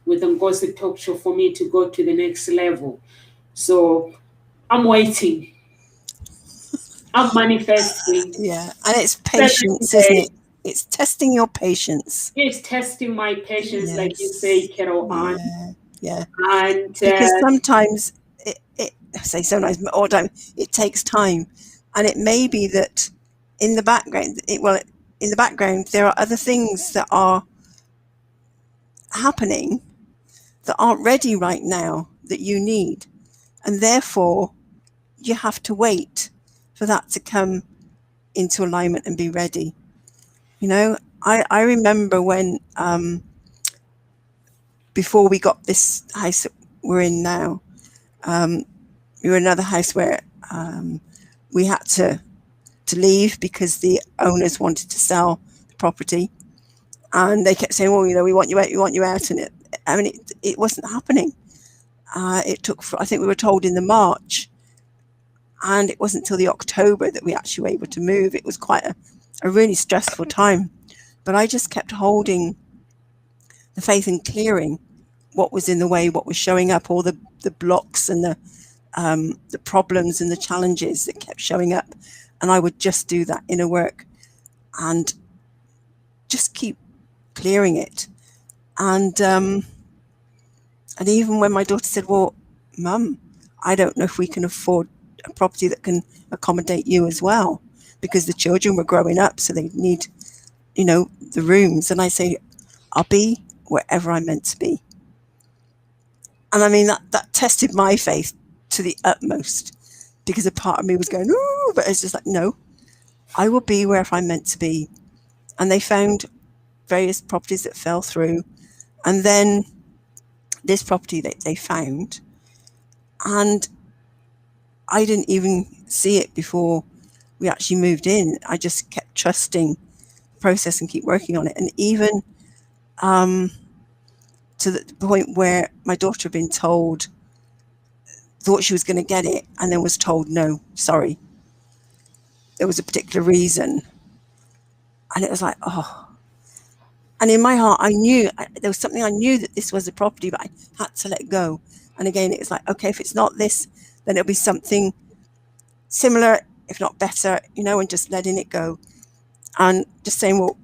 with Ngozi Talk Show for me to go to the next level. So I'm waiting. I'm manifesting. Yeah, and it's patience, isn't it? It's testing your patience. It's testing my patience, yes. Like you say, Carol Ann. Yeah. And because sometimes all the time, it takes time. And it may be that in the background, there are other things that are happening that aren't ready right now that you need. And therefore, you have to wait for that to come into alignment and be ready. You know, I remember when, before we got this house that we're in now, we were in another house where we had to leave because the owners wanted to sell the property, and they kept saying, "Well, we want you out," and it wasn't happening. It took, I think we were told in the March, And it wasn't until the October that we actually were able to move. It was quite a really stressful time. But I just kept holding the faith in clearing what was in the way, what was showing up, all the blocks and the problems and the challenges that kept showing up. And I would just do that inner work and just keep clearing it. And even when my daughter said, well, Mum, I don't know if we can afford a property that can accommodate you as well, because the children were growing up, so they need, the rooms. And I say, I'll be wherever I'm meant to be. And I mean, that tested my faith to the utmost, because a part of me was going, ooh, but it's just like, no, I will be wherever I'm meant to be. And they found various properties that fell through. And then this property that they found, and I didn't even see it before we actually moved in. I just kept trusting the process and keep working on it. And even to the point where my daughter had been told, thought she was going to get it, and then was told, no, sorry. There was a particular reason. And it was like, oh. And in my heart, I knew, there was something I knew that this was a property, but I had to let go. And again, it was like, okay, if it's not this, then it'll be something similar, if not better, and just letting it go. And just saying, well,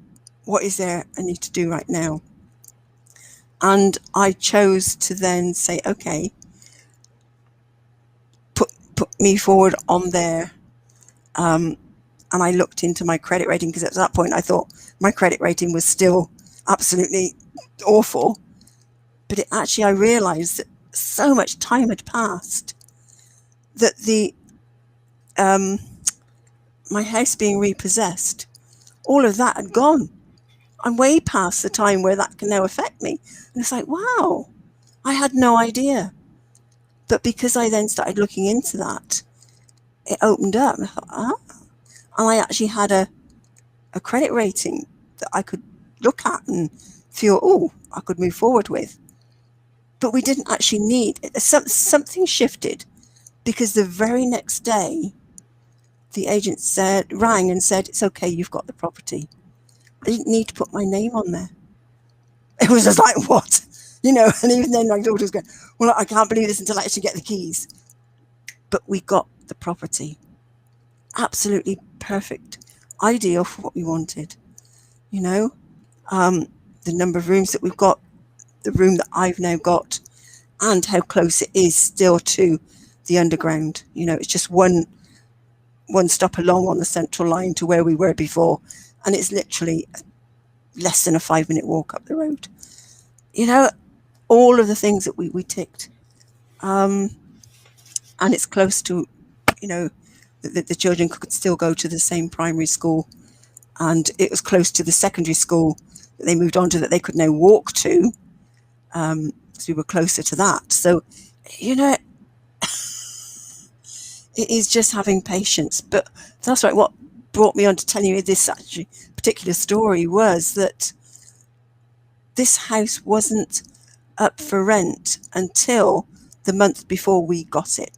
what is there I need to do right now? And I chose to then say, okay, put me forward on there. And I looked into my credit rating, because at that point I thought my credit rating was still absolutely awful. But I realized that so much time had passed that my house being repossessed, all of that had gone. I'm way past the time where that can now affect me. And it's like, wow, I had no idea. But because I then started looking into that, it opened up. And I thought, and I actually had a credit rating that I could look at and feel, oh, I could move forward with. But we didn't actually need it. Something shifted, because the very next day, the agent rang and said, it's okay, you've got the property. I didn't need to put my name on there. It was just like, what? And even then my daughter was going, well, I can't believe this until I actually get the keys. But we got the property. Absolutely perfect. Ideal for what we wanted. The number of rooms that we've got, the room that I've now got, and how close it is still to the underground. It's just one stop along on the central line to where we were before. And it's literally less than a 5-minute walk up the road. All of the things that we ticked. And it's close to, the children could still go to the same primary school. And it was close to the secondary school that they moved on to, that they could now walk to. So we were closer to that. So, it is just having patience. But that's right. What brought me on to telling you this actually particular story was that this house wasn't up for rent until the month before we got it.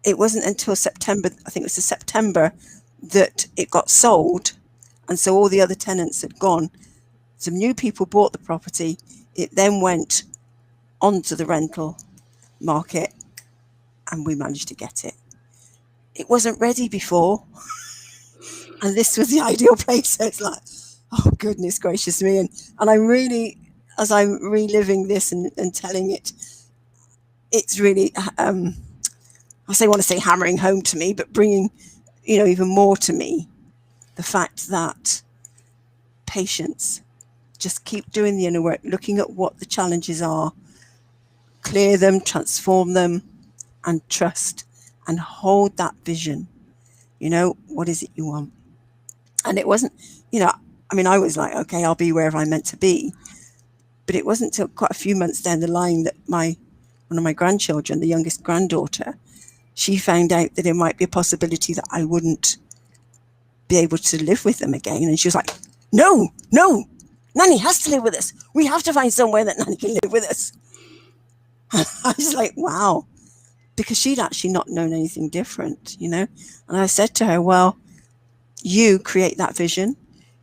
It wasn't until September, I think it was the September, that it got sold. And so all the other tenants had gone. Some new people bought the property. It then went onto the rental market, and we managed to get it. It wasn't ready before. And this was the ideal place. So it's like, oh, goodness gracious me. And I'm really, as I'm reliving this and telling it, it's really, I want to say hammering home to me, but bringing, even more to me, the fact that patience, just keep doing the inner work, looking at what the challenges are, clear them, transform them, and trust, and hold that vision. What is it you want? And it wasn't, I was like, okay, I'll be wherever I'm meant to be. But it wasn't until quite a few months down the line that one of my grandchildren, the youngest granddaughter, she found out that it might be a possibility that I wouldn't be able to live with them again. And she was like, no, Nanny has to live with us. We have to find somewhere that Nanny can live with us. I was like, wow. because she'd actually not known anything different, you know. And I said to her, well, you create that vision,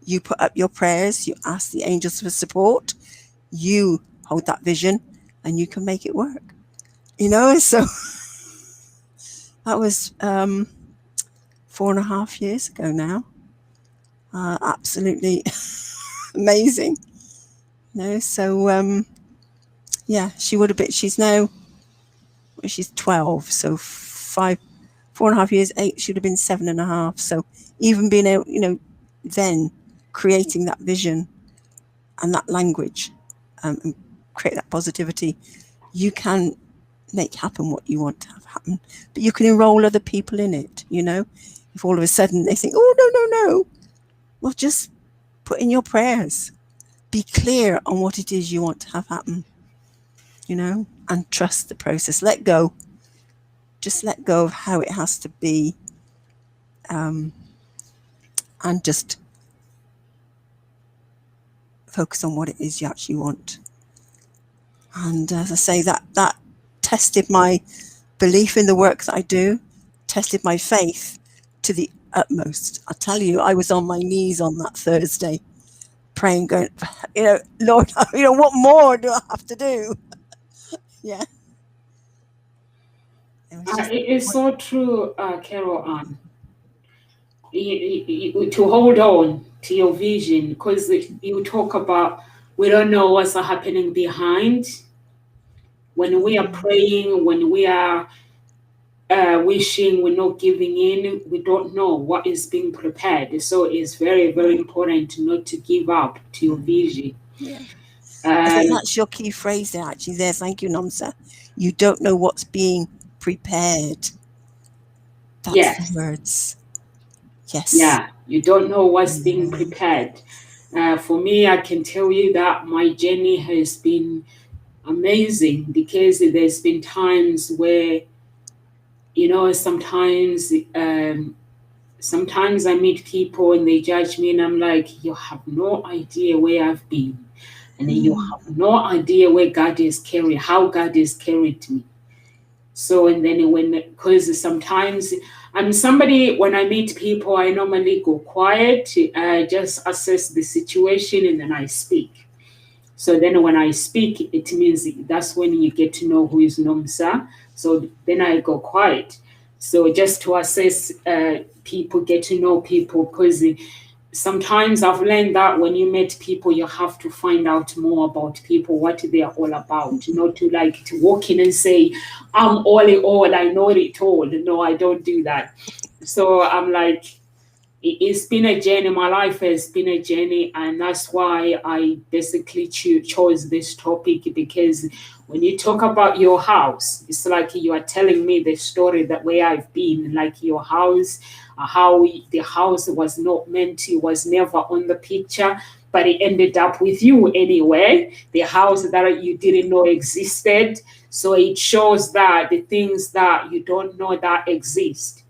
you put up your prayers, you ask the angels for support, you hold that vision, and you can make it work, you know. So that was 4.5 years ago now. Absolutely amazing, you know. So yeah, she would have been, she's now, she's 12, so 4.5 years, 8, she would have been 7.5. So even being able, you know, then creating that vision and that language, and create that positivity, you can make happen what you want to have happen, but you can enroll other people in it, you know. If all of a sudden they think, oh, no, well, just put in your prayers, be clear on what it is you want to have happen, you know, and trust the process. Let go, just let go of how it has to be, and just focus on what it is you actually want. And as I say, that tested my belief in the work that I do, tested my faith to the utmost. I tell you, I was on my knees on that Thursday, praying, going, you know, Lord, you know, what more do I have to do? Yeah. It is so true, Carol Ann. To hold on to your vision, because you talk about we don't know what's happening behind. When we are praying, when we are wishing, we're not giving in, we don't know what is being prepared. So it's very, very important not to give up to your vision. Yeah. I think that's your key phrase there, actually. There, thank you, Nomsa. You don't know what's being prepared. That's yes. the words. Yes. Yeah, you don't know what's being prepared. For me, I can tell you that my journey has been amazing, because there's been times where, you know, sometimes I meet people and they judge me, and I'm like, you have no idea where I've been, and you have no idea where God has carried, how God has carried me. So, and then because sometimes I'm somebody, when I meet people, I normally go quiet, just assess the situation, and then I speak. So then when I speak, it means that's when you get to know who is Nomsa. So then I go quiet. So just to assess people, get to know people, because sometimes I've learned that when you meet people, you have to find out more about people, what they are all about, not to like to walk in and say, I'm all, I know it all. No, I don't do that. So I'm like, it's been a journey. My life has been a journey, and that's why I basically chose this topic, because when you talk about your house, it's like you are telling me the story that way I've been, like your house, how the house was not meant to, was never on the picture, but it ended up with you anyway, the house that you didn't know existed. So it shows that the things that you don't know that exist,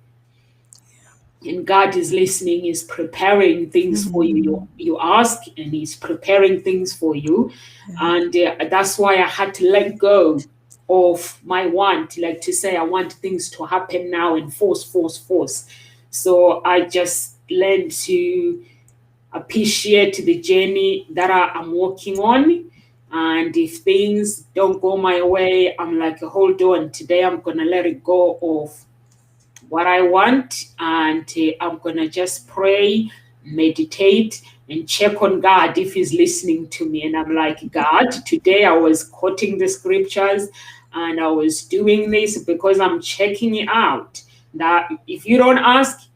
and God is listening, is preparing things for you. You ask, and He's preparing things for you. And that's why I had to let go of my want, like to say, I want things to happen now, and force. So I just learned to appreciate the journey that I'm walking on. And if things don't go my way, I'm like, hold on, today I'm going to let it go of what I want, and I'm gonna just pray, meditate, and check on God if He's listening to me. And I'm like, God, today I was quoting the scriptures, and I was doing this because I'm checking it out, that if you don't ask,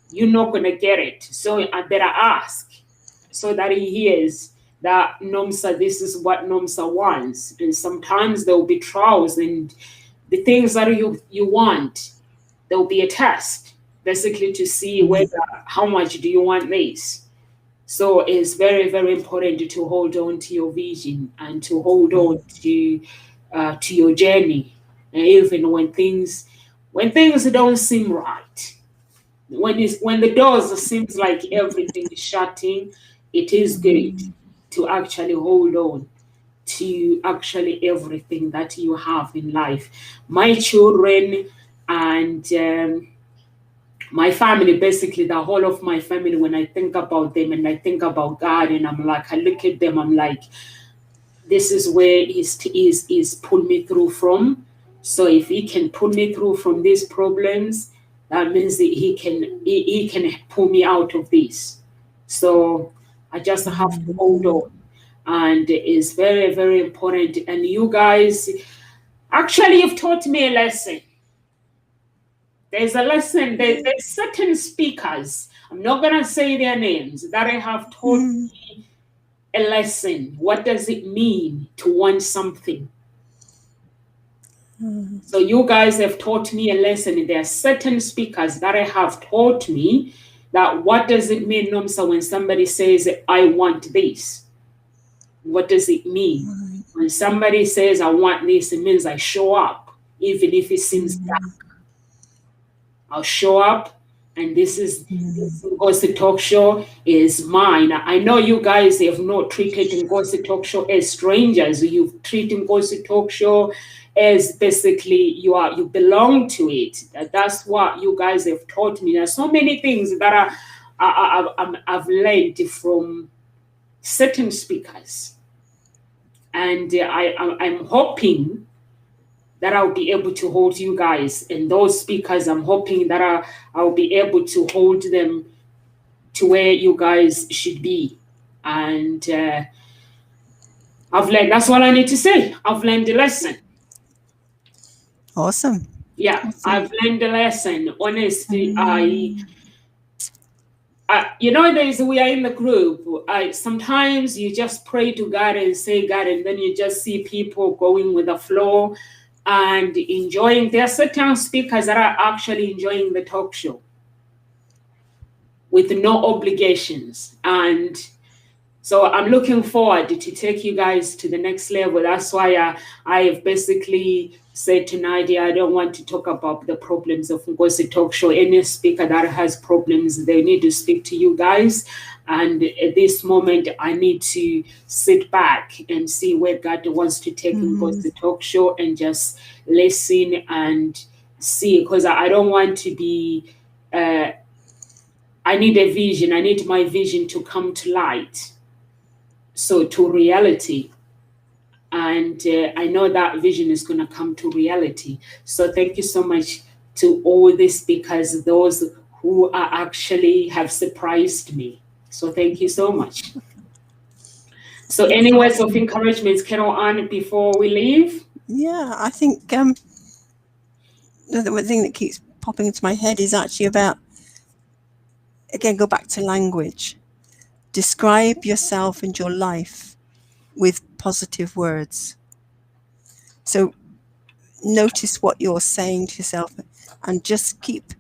you're not gonna get it. So I better ask, so that He hears that Nomsa, this is what Nomsa wants. And sometimes there will be trials, and the things that you want, there will be a test, basically, to see whether, how much do you want this. So it's very, very important to hold on to your vision, and to hold on to your journey, and even when things don't seem right, when the doors seems like everything is shutting, it is good to actually hold on to actually everything that you have in life. My children and my family, basically the whole of my family, when I think about them and I think about God, and I'm like, I look at them, I'm like, this is where he's pulled me through from. So if he can pull me through from these problems, that means that he can pull me out of this. So I just have to hold on. And it's very, very important. And you guys, actually, you've taught me a lesson. There's a lesson. There's certain speakers, I'm not going to say their names, that I have taught me a lesson. What does it mean to want something? So you guys have taught me a lesson. There are certain speakers that I have taught me that what does it mean, Nomsa, when somebody says, I want this? What does it mean? When somebody says, I want this, it means I show up, even if it seems dark. I'll show up, and this Ngozi Talk Show is mine. I know you guys have not treated Ngozi Talk Show as strangers. You've treated Ngozi Talk Show as basically you belong to it. That's what you guys have taught me. There's so many things that I've learned from certain speakers, and I'm hoping that I'll be able to hold you guys and those speakers. I'm hoping that I'll be able to hold them to where you guys should be. And I've learned, that's all I need to say. I've learned the lesson. Awesome. Yeah, awesome. I've learned the lesson. Honestly, you know, we are in the group. Sometimes you just pray to God and say, God, and then you just see people going with the flow and enjoying. There are certain speakers that are actually enjoying the talk show with no obligations. And so I'm looking forward to take you guys to the next level. That's why I have basically said tonight, I don't want to talk about the problems of Ngozi Talk Show. Any speaker that has problems, they need to speak to you guys. And at this moment, I need to sit back and see where God wants to take Ngozi Talk Show, and just listen and see. Because I don't want to be, I need a vision. I need my vision to come to light. So to reality. And I know that vision is going to come to reality. So thank you so much to all the speakers, those who are actually have surprised me. So thank you so much. So any words of encouragement, Carol Ann, before we leave? Yeah, I think the one thing that keeps popping into my head is actually about, again, go back to language. Describe yourself and your life with positive words. So notice what you're saying to yourself and just keep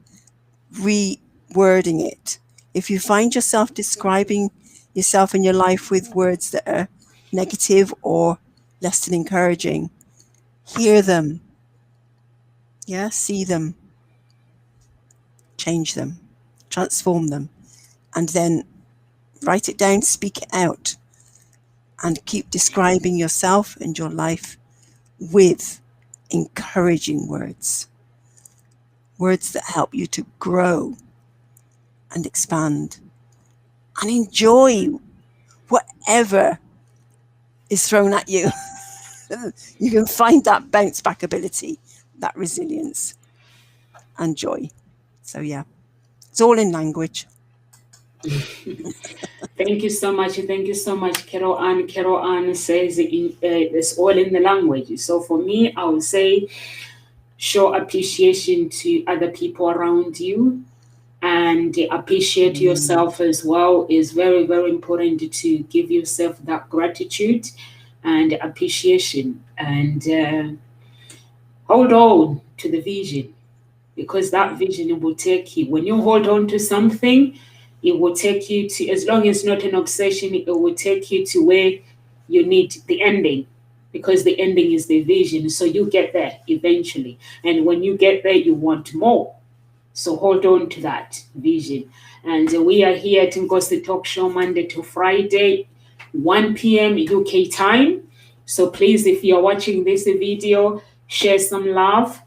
rewording it. If you find yourself describing yourself and your life with words that are negative or less than encouraging, hear them. Yeah, see them, change them, transform them, and then write it down, speak it out, and keep describing yourself and your life with encouraging words. Words that help you to grow and expand and enjoy whatever is thrown at you. You can find that bounce back ability, that resilience and joy. So yeah, it's all in language. Thank you so much. Thank you so much, Carol Ann. Carol Ann says it's all in the language. So for me, I would say show appreciation to other people around you, and appreciate yourself as well. Is very, very important to give yourself that gratitude and appreciation, and hold on to the vision, because that vision will take you. When you hold on to something, it will take you to, as long as it's not an obsession, it will take you to where you need the ending, because the ending is the vision. So you get there eventually. And when you get there, you want more. So hold on to that vision. And we are here at Ngozi Talk Show Monday to Friday, 1 p.m. UK time. So please, if you're watching this video, share some love,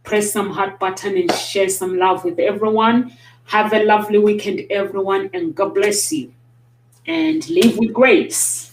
press some heart button and share some love with everyone. Have a lovely weekend, everyone, and God bless you. And live with grace.